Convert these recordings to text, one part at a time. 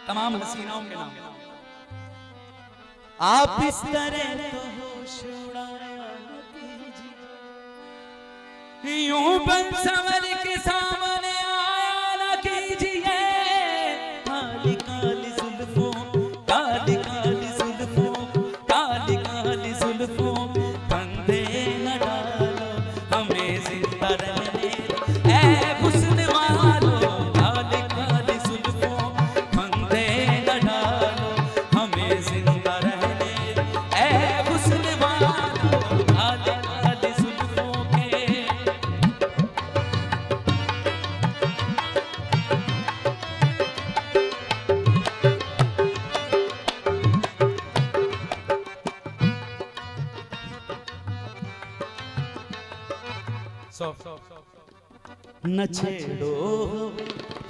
तमाम हसीनाओं के नाम। आप इस तरह तो होश उड़ाया कीजिए, यूं बन संवर के सामने आया न कीजिए। काली काली जुल्फों, काली काली जुल्फों, काली काली जुल्फों, फंदे न डालो हमें जिंदा रहने ऐ हुस्न वालो, काली काली जुल्फों, फंदे न डालो हमें जिंदा रहने ऐ हुस्न वालो। काली काली जुल्फों के। न छेड़ो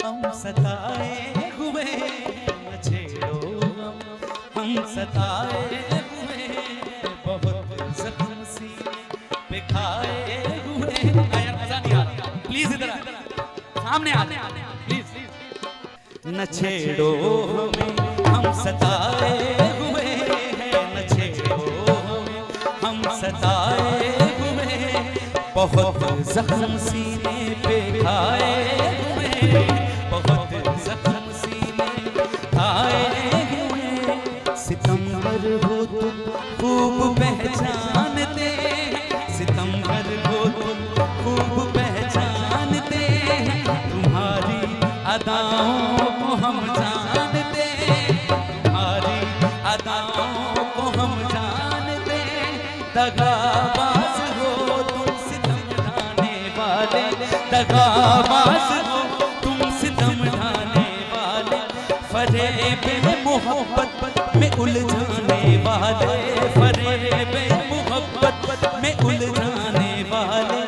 हम सताए हुए, न छेड़ो हम सताए हुए, बहुत जख्म सीने पे खाए हुए। यार मजा नहीं आ रहा, प्लीज इधर आ, सामने आ प्लीज। न छेड़ो हमें हम सताए हुए हैं, न छेड़ो हमें हम सताए हुए, बहुत जख्म सीने पे खाए हुए, बहुत जख्म सीने खाए हुए। सितंबर हो तुम खूब पहचानते हैं, सितंबर हो तुम खूब पहचानते हैं, तुम्हारी अदाओं को हम जानते हैं, तुम्हारी अदाओं को हम जानते हैं। दगाबाज हो तुम सितम ढाने वाले, दगाबाज हो तुम सितम ढाने वाले, फरेब मोहब्बत में उलझाने वाले, फरेब मोहब्बत में उलझाने वाले।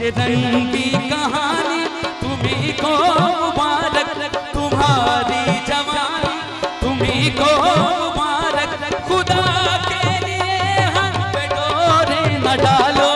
ये रंगी कहानी तुम्ही को मुबारक, तुम्हारी जवानी तुम्ही को मुबारक। खुदा के लिए हम पे डोरे न डालो,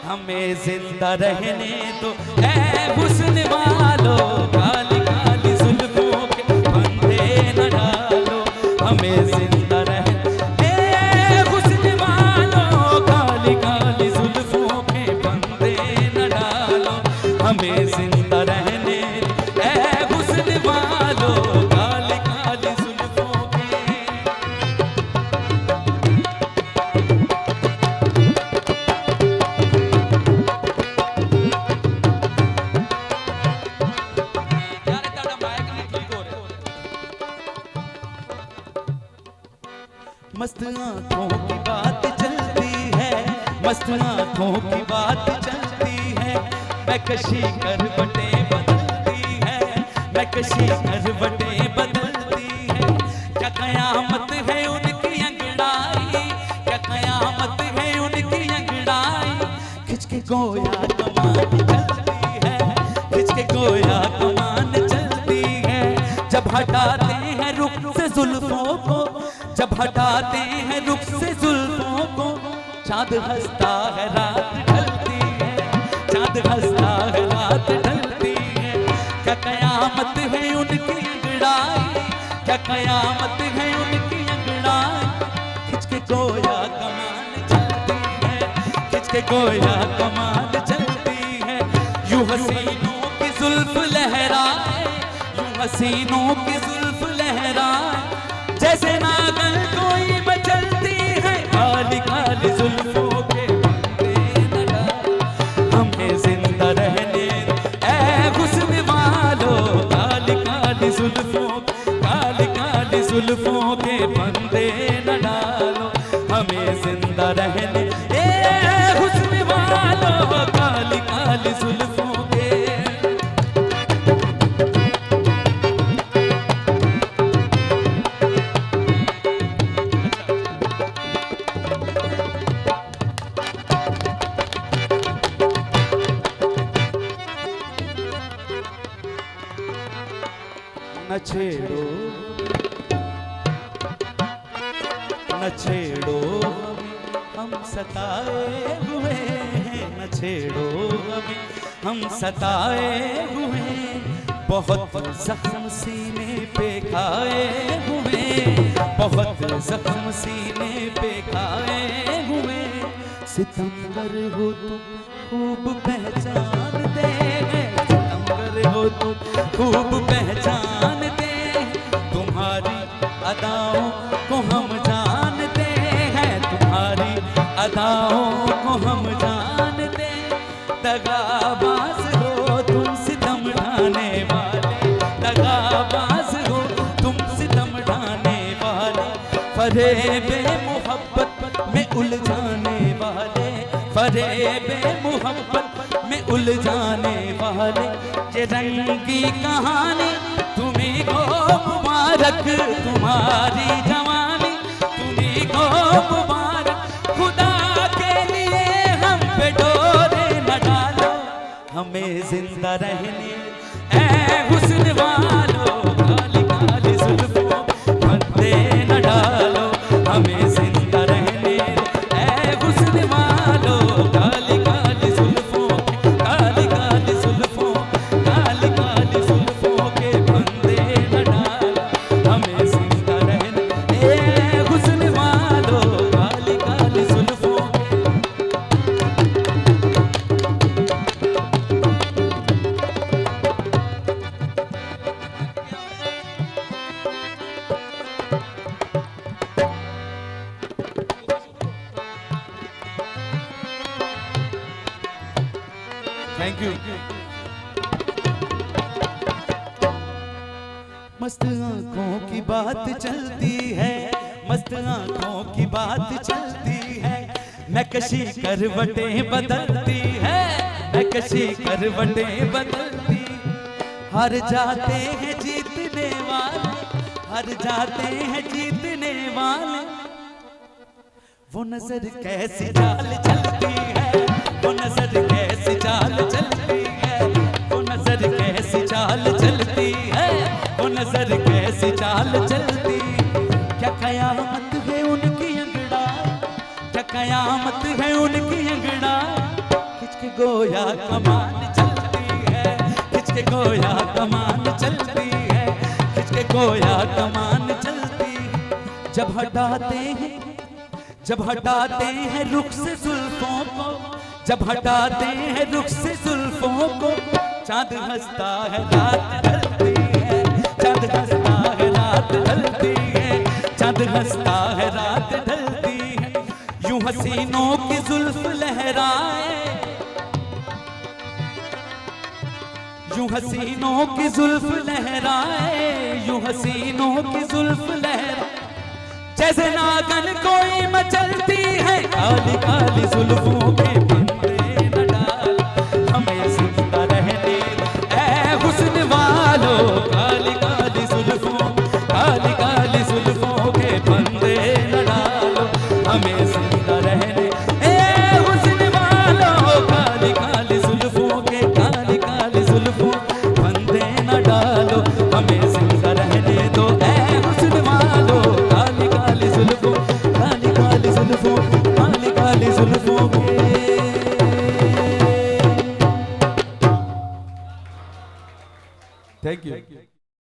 हमें जिंदा रहने दो ऐ हुस्न वालो। काली काली जुल्फों के फंदे न डालो, हमें जिंदा रहने ऐ हुस्न वालो। काली काली जुल्फों के फंदे न डालो, हमें जिंदा रहने ऐ हुस्न वालो। काली काली जुल्फों के। यार इतना माइक नहीं ठीक हो रहा। मस्त आँखों की बात चलती है, मस्त आँखों की बात चलती है, मैं कशी करवटें बदलती है, मैं कशी करवटें बदलती है। क्या कयामत है उनकी अंगड़ाई, क्या कयामत है उनकी अंगड़ाई। खिंच के गोया कमान चलती है, खिंच के गोया कमान चलती है। जब हटाते हैं रुख से जुल्फों को, जब हटाते हैं रुख से जुल्फों को, चांद हंसता है रात ढलती है, चांद हंसता है रात ढलती है। क्या कयामत है उनकी अंगड़ाई, क्या कयामत है उनकी अंगड़ाई। खिंच के गोया कमान चलती है, खिंच के गोया कमान चलती है। यूं हसीनों की जुल्फ लहराए, यूं हसीनों की जुल्फ लहराए, जैसे नागन कोई मचलती है। काली काली जुल्फों के फंदे न डालो, हमें जिंदा रहने ऐ हुस्न वालो। काली काली जुल्फों, काली काली जुल्फों के फंदे न डालो, हमें जिंदा रहने ऐ हुस्न वालो। काली काली जुल्फों के। न छेड़ो, न छेड़ो हम सताए हुए हैं, न छेड़ो हमें हम सताए हुए, बहुत जख्म सीने पे खाए हुए, बहुत जख्म सीने पे खाए हुए। सितमगर हो तुम खूब पहचानते हैं, सितमगर हो तुम खूब पहचानते हैं। तुम्हारी अदाओं को हम जानते हैं, तुम्हारी अदाओं को हम जानते। दगाबाज हो तुम सितम ढाने वाले, दगाबाज हो तुम सितम ढाने वाले। फरेबे मोहब्बत में उलझाने वाले, फरेबे मोहब्बत में उलझाने वाले। ये रंगी कहानी तुम्हीं को मुबारक, तुम्हारी जवानी तुम्हीं को मुबारक। खुदा के लिए हम पे डोरे न डालो, हमें जिंदा रहने ऐ हुस्न वालो। काली काली जुल्फों फंदे न डालो, हमें जिंदा रहने ऐ हुस्न वालो। काली काली जुल्फों, काली काली जुल्फों, काली काली जुल्फों के फंदे न डालो, हमें जिंदा रहने ऐ हुस्न वालो। काली काली जुल्फों। Thank you. मस्त आंखों की बात चलती है, मस्त आंखों की बात चलती है। मैं कशी करवटें बदलती है, मैं कशी करवटें बदलती। हार जाते हैं जीतने वाले, हार जाते हैं जीतने वाले। वो नजर कैसी चाल चलती है, वो नजर कैसी चाल चलती है, वो नजर कैसी चाल चलती है, वो नजर कैसी चाल चलती। क्या कयामत है उनकी अंगड़ाई, क्या कयामत है उनकी अंगड़ाई। खिंच के गोया कमान चलती है, खिंच के गोया कमान चलती है, खिंच के गोया कमान चलती है। जब हटाते हैं, जब हटाते हैं रुख से जुल्फों को, जब हटाते हैं रुख से जुल्फों को। चांद हंसता है रात ढलती है, चांद हंसता है रात ढलती है, चांद हंसता है रात ढलती है। यूं हसीनों की जुल्फ लहराए, यूं हसीनों की जुल्फ लहराए, यूं हसीनों की जुल्फ लहराए। जैसे नागन कोई मचलती है, काली काली जुल्फों के फंदे न डाल, हमें जिंदा रहने ऐ हुस्न वालो। काली काली जुल्फों, काली काली जुल्फों के फंदे न डालो, हमें जिंदा रहने